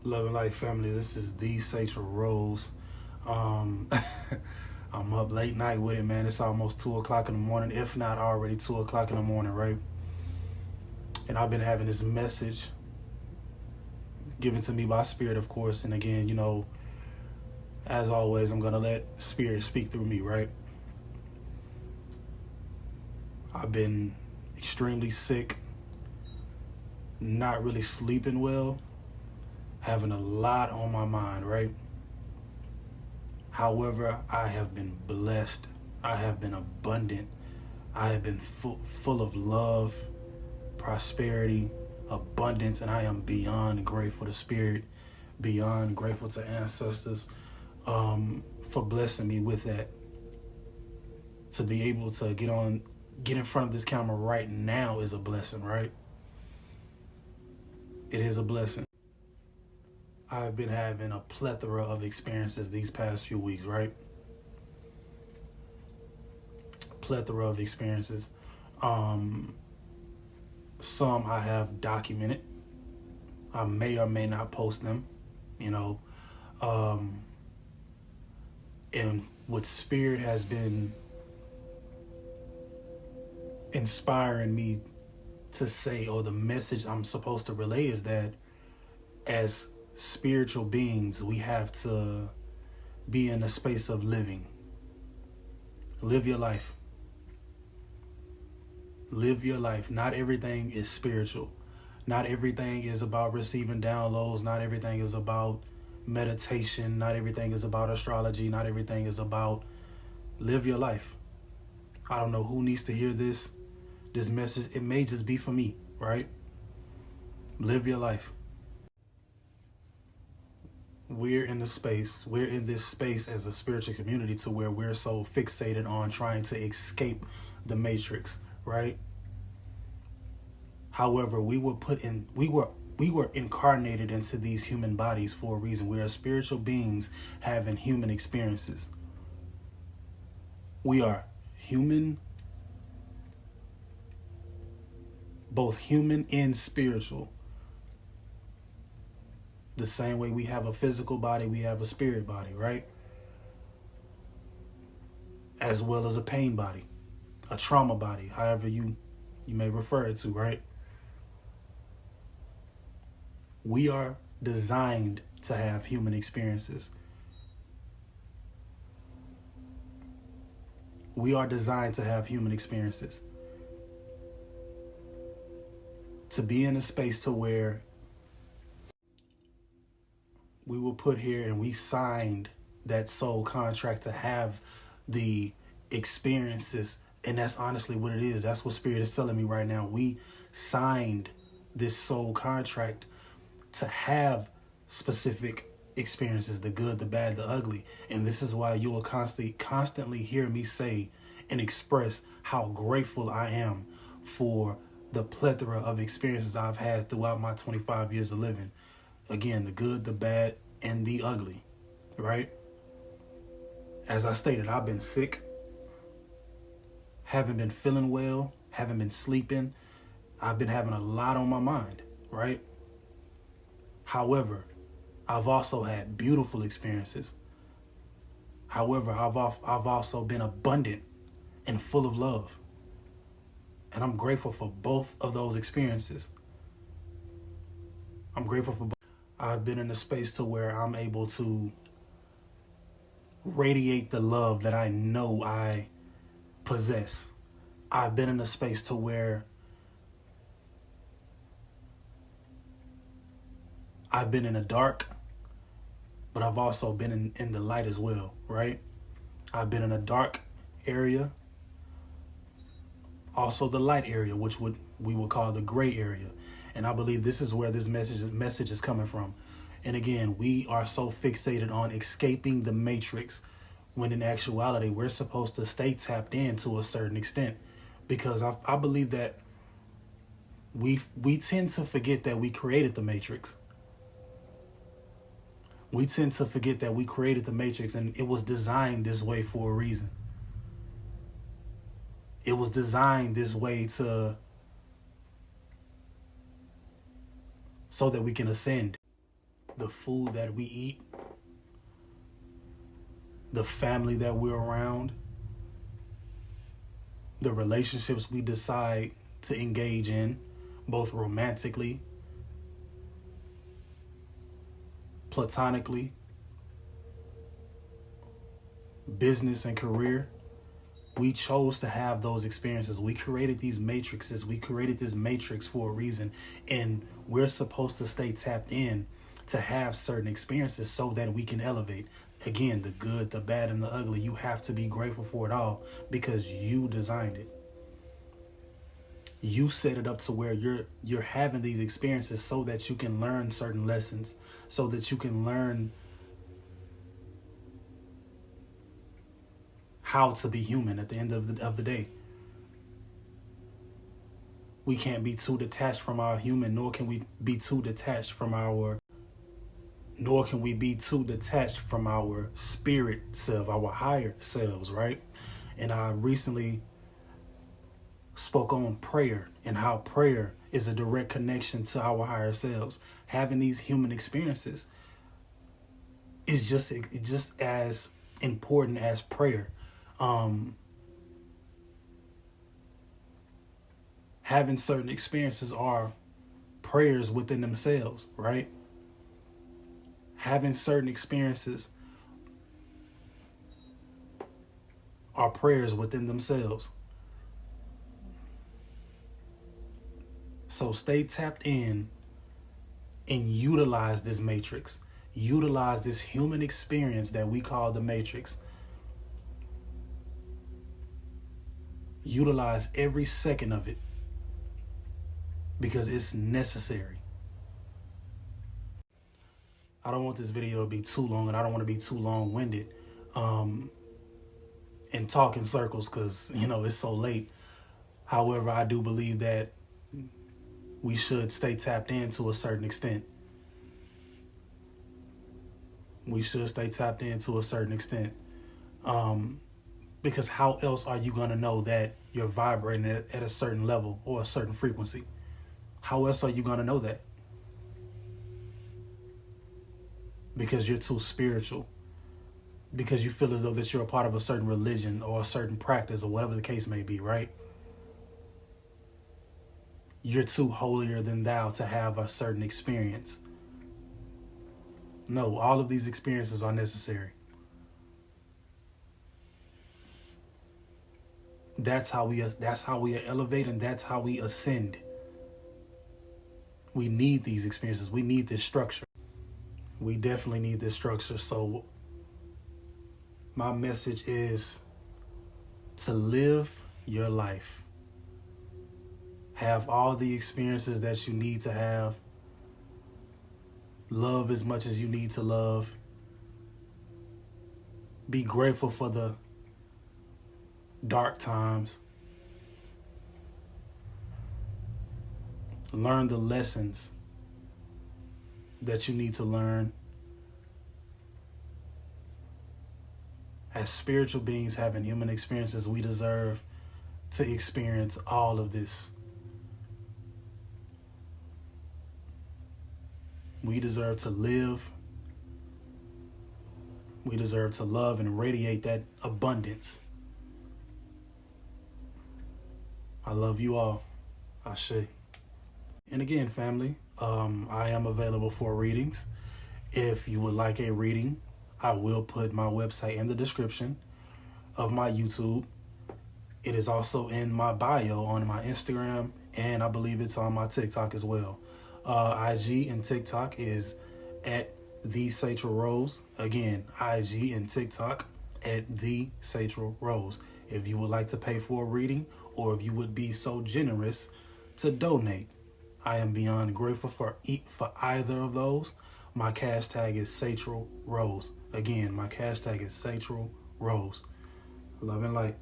Love and Light family, this is the Satrilrose. Um, I'm up late night with it, man. It's almost 2 o'clock in the morning, if not already 2 o'clock in the morning, right? And I've been having this message given to me by Spirit, of course. And again, as always, I'm going to let Spirit speak through me, right? I've been extremely sick, not really sleeping well, having a lot on my mind, right? However, I have been blessed. I have been abundant. I have been full of love, prosperity, abundance, and I am beyond grateful to Spirit, beyond grateful to ancestors for blessing me with that. To be able to get in front of this camera right now is a blessing, right? It is a blessing. I've been having a plethora of experiences these past few weeks, right? Plethora of experiences. Some I have documented. I may or may not post them, and what Spirit has been inspiring me to say, or the message I'm supposed to relay, is that as spiritual beings, we have to be in a space of living. Live your life. Live your life. Not everything is spiritual. Not everything is about receiving downloads. Not everything is about meditation. Not everything is about astrology. Not everything is about live your life. I don't know who needs to hear this message. It may just be for me, right? Live your life. We're in this space as a spiritual community to where we're so fixated on trying to escape the matrix, right? However, we were incarnated into these human bodies for a reason. We are spiritual beings having human experiences. We are human, both human and spiritual. The same way we have a physical body, we have a spirit body, right? As well as a pain body, a trauma body, however you may refer it to, right? We are designed to have human experiences. We are designed to have human experiences. To be in a space to where we were put here and we signed that soul contract to have the experiences. And that's honestly what it is. That's what Spirit is telling me right now. We signed this soul contract to have specific experiences, the good, the bad, the ugly. And this is why you will constantly hear me say and express how grateful I am for the plethora of experiences I've had throughout my 25 years of living. Again, the good, the bad, and the ugly, right? As I stated, I've been sick, haven't been feeling well, haven't been sleeping. I've been having a lot on my mind, right? However, I've also had beautiful experiences. However, I've also been abundant and full of love. And I'm grateful for both of those experiences. I'm grateful for both. I've been in a space to where I'm able to radiate the love that I know I possess. I've been in a space to where I've been in the dark, but I've also been in the light as well, right? I've been in a dark area, also the light area, which we would call the gray area. And I believe this is where this message is coming from. And again, we are so fixated on escaping the matrix when in actuality, we're supposed to stay tapped in to a certain extent. Because I believe that we tend to forget that we created the matrix. We tend to forget that we created the matrix and it was designed this way for a reason. It was designed this way so that we can ascend. the food that we eat, the family that we're around, the relationships we decide to engage in, both romantically, platonically, business and career. We chose to have those experiences. We created these matrices. We created this matrix for a reason. And we're supposed to stay tapped in to have certain experiences so that we can elevate. Again, the good, the bad, and the ugly. You have to be grateful for it all because you designed it. You set it up to where you're having these experiences so that you can learn certain lessons, so that you can learn how to be human at the end of the day. We can't be too detached from our human, nor can we be too detached from our spirit self, our higher selves, right? And I recently spoke on prayer and how prayer is a direct connection to our higher selves. Having these human experiences is just as important as prayer. Having certain experiences are prayers within themselves, right? Having certain experiences are prayers within themselves. So stay tapped in and utilize this matrix. Utilize this human experience that we call the matrix. Utilize every second of it because it's necessary. I don't want this video to be too long, and I don't want to be too long-winded and talk in circles because, it's so late. However, I do believe that we should stay tapped in to a certain extent. Because how else are you going to know that you're vibrating at a certain level or a certain frequency? How else are you going to know that? Because you're too spiritual. Because you feel as though that you're a part of a certain religion or a certain practice or whatever the case may be, right? You're too holier than thou to have a certain experience. No, all of these experiences are necessary. That's how we elevate, and that's how we ascend. We need these experiences. We need this structure. We definitely need this structure. So my message is to live your life. Have all the experiences that you need to have. Love as much as you need to love. Be grateful for the dark times. Learn the lessons that you need to learn. As spiritual beings having human experiences, we deserve to experience all of this. We deserve to live. We deserve to love and radiate that abundance. I love you all. Ashe. And again, family, I am available for readings. If you would like a reading, I will put my website in the description of my YouTube. It is also in my bio on my Instagram, and I believe it's on my TikTok as well. IG and TikTok is at the Satrilrose. Again, IG and TikTok at the Satrilrose. If you would like to pay for a reading, or if you would be so generous to donate, I am beyond grateful for either of those. My cash tag is Satrilrose. Again, my cash tag is Satrilrose. Love and light.